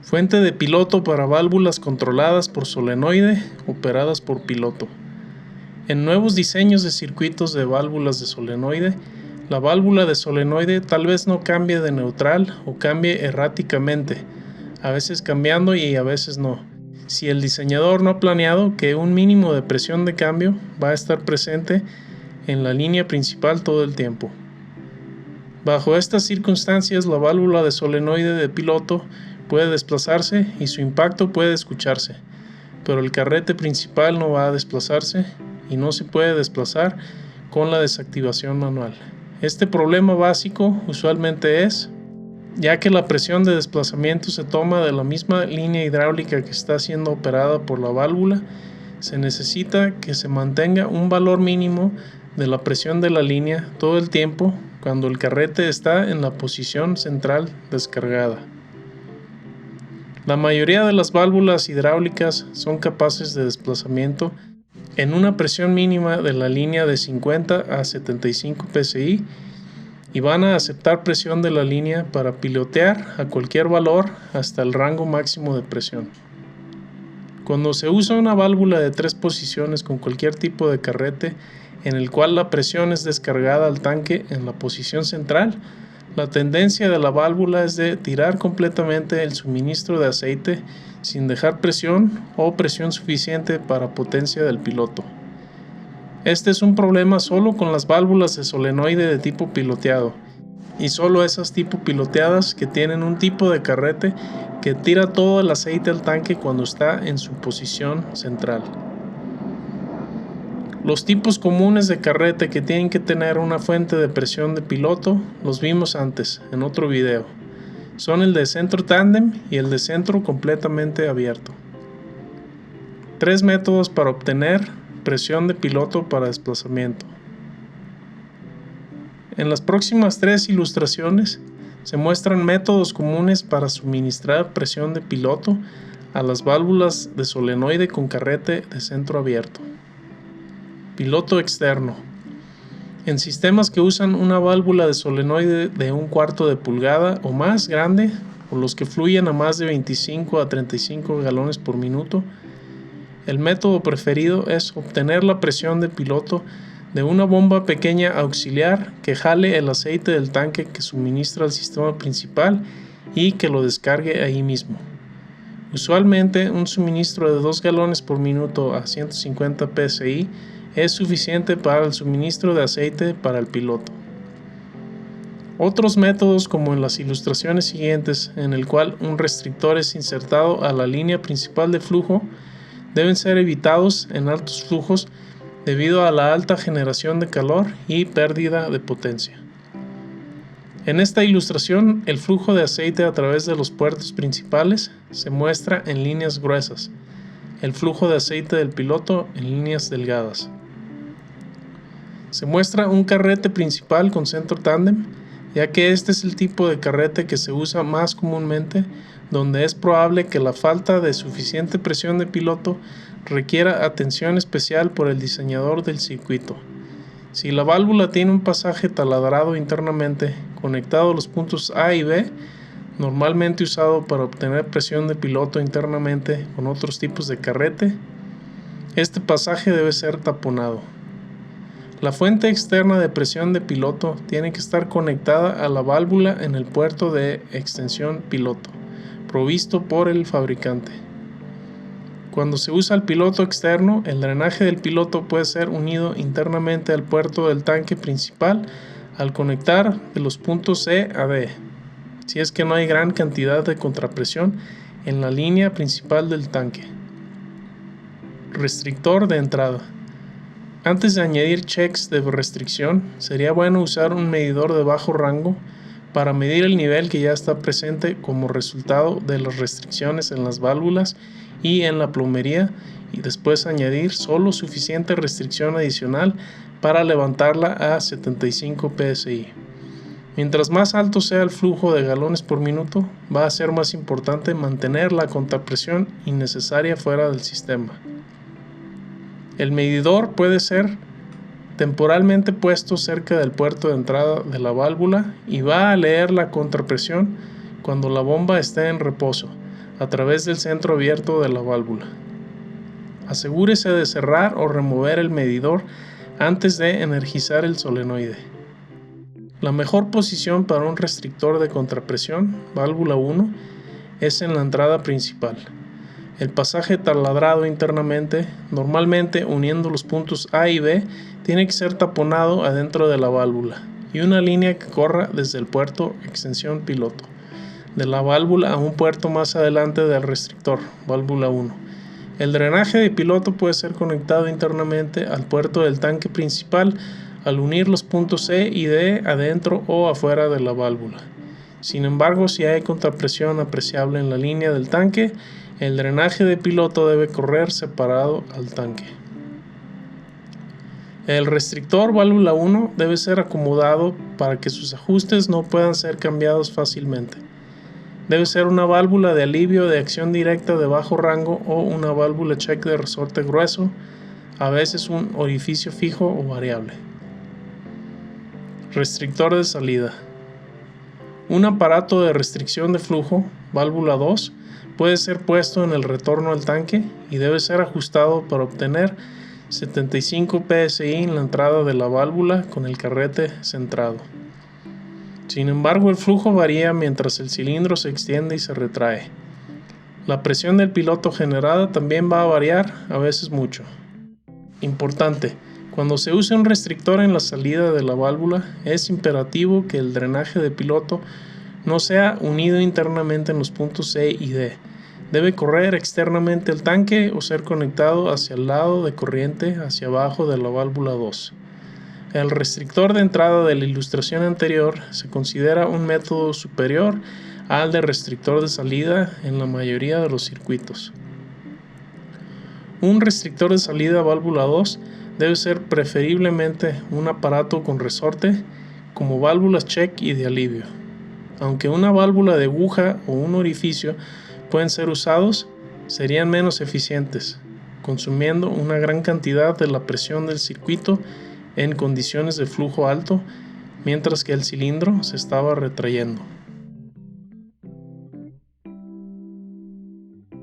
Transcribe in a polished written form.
Fuente de piloto para válvulas controladas por solenoide, operadas por piloto. En nuevos diseños de circuitos de válvulas de solenoide, la válvula de solenoide tal vez no cambie de neutral o cambie erráticamente, a veces cambiando y a veces no, si el diseñador no ha planeado que un mínimo de presión de cambio va a estar presente en la línea principal todo el tiempo. Bajo estas circunstancias, la válvula de solenoide de piloto puede desplazarse y su impacto puede escucharse, pero el carrete principal no va a desplazarse y no se puede desplazar con la desactivación manual. Este problema básico usualmente es, ya que la presión de desplazamiento se toma de la misma línea hidráulica que está siendo operada por la válvula, se necesita que se mantenga un valor mínimo de la presión de la línea todo el tiempo cuando el carrete está en la posición central descargada. La mayoría de las válvulas hidráulicas son capaces de desplazamiento en una presión mínima de la línea de 50 a 75 psi y van a aceptar presión de la línea para pilotear a cualquier valor hasta el rango máximo de presión. Cuando se usa una válvula de 3 posiciones con cualquier tipo de carrete en el cual la presión es descargada al tanque en la posición central, la tendencia de la válvula es de tirar completamente el suministro de aceite sin dejar presión o presión suficiente para potencia del piloto. Este es un problema solo con las válvulas de solenoide de tipo piloteado, y solo esas tipo piloteadas que tienen un tipo de carrete que tira todo el aceite al tanque cuando está en su posición central. Los tipos comunes de carrete que tienen que tener una fuente de presión de piloto los vimos antes en otro video. Son el de centro tándem y el de centro completamente abierto. 3 métodos para obtener presión de piloto para desplazamiento. En las próximas 3 ilustraciones se muestran métodos comunes para suministrar presión de piloto a las válvulas de solenoide con carrete de centro abierto. Piloto externo. En sistemas que usan una válvula de solenoide de 1/4 de pulgada o más grande, o los que fluyen a más de 25 a 35 galones por minuto, el método preferido es obtener la presión de piloto de una bomba pequeña auxiliar que jale el aceite del tanque que suministra al sistema principal y que lo descargue ahí mismo. Usualmente un suministro de 2 galones por minuto a 150 psi es suficiente para el suministro de aceite para el piloto. Otros métodos, como en las ilustraciones siguientes, en el cual un restrictor es insertado a la línea principal de flujo, deben ser evitados en altos flujos debido a la alta generación de calor y pérdida de potencia. En esta ilustración, el flujo de aceite a través de los puertos principales se muestra en líneas gruesas, el flujo de aceite del piloto en líneas delgadas. Se muestra un carrete principal con centro tándem, ya que este es el tipo de carrete que se usa más comúnmente, donde es probable que la falta de suficiente presión de piloto requiera atención especial por el diseñador del circuito. Si la válvula tiene un pasaje taladrado internamente conectado a los puntos A y B, normalmente usado para obtener presión de piloto internamente con otros tipos de carrete, este pasaje debe ser taponado. La fuente externa de presión de piloto tiene que estar conectada a la válvula en el puerto de extensión piloto, provisto por el fabricante. Cuando se usa el piloto externo, el drenaje del piloto puede ser unido internamente al puerto del tanque principal al conectar de los puntos C a D, si es que no hay gran cantidad de contrapresión en la línea principal del tanque. Restrictor de entrada. Antes de añadir checks de restricción, sería bueno usar un medidor de bajo rango para medir el nivel que ya está presente como resultado de las restricciones en las válvulas y en la plomería, y después añadir solo suficiente restricción adicional para levantarla a 75 psi. Mientras más alto sea el flujo de galones por minuto, va a ser más importante mantener la contrapresión innecesaria fuera del sistema. El medidor puede ser temporalmente puesto cerca del puerto de entrada de la válvula y va a leer la contrapresión cuando la bomba esté en reposo, a través del centro abierto de la válvula. Asegúrese de cerrar o remover el medidor antes de energizar el solenoide. La mejor posición para un restrictor de contrapresión, válvula 1, es en la entrada principal. El pasaje taladrado internamente, normalmente uniendo los puntos A y B, tiene que ser taponado adentro de la válvula y una línea que corra desde el puerto extensión piloto de la válvula a un puerto más adelante del restrictor, válvula 1. El drenaje de piloto puede ser conectado internamente al puerto del tanque principal al unir los puntos C y D adentro o afuera de la válvula. Sin embargo, si hay contrapresión apreciable en la línea del tanque, el drenaje de piloto debe correr separado al tanque. El restrictor válvula 1 debe ser acomodado para que sus ajustes no puedan ser cambiados fácilmente. Debe ser una válvula de alivio de acción directa de bajo rango o una válvula check de resorte grueso, a veces un orificio fijo o variable. Restrictor de salida. Un aparato de restricción de flujo, válvula 2, puede ser puesto en el retorno al tanque y debe ser ajustado para obtener 75 psi en la entrada de la válvula con el carrete centrado. Sin embargo, el flujo varía mientras el cilindro se extiende y se retrae. La presión del piloto generada también va a variar, a veces mucho. Importante: cuando se use un restrictor en la salida de la válvula, es imperativo que el drenaje de piloto no sea unido internamente en los puntos C y D. Debe correr externamente al tanque o ser conectado hacia el lado de corriente hacia abajo de la válvula 2. El restrictor de entrada de la ilustración anterior se considera un método superior al de restrictor de salida en la mayoría de los circuitos. Un restrictor de salida válvula 2 debe ser preferiblemente un aparato con resorte, como válvulas check y de alivio. Aunque una válvula de aguja o un orificio pueden ser usados, serían menos eficientes, consumiendo una gran cantidad de la presión del circuito en condiciones de flujo alto, mientras que el cilindro se estaba retrayendo.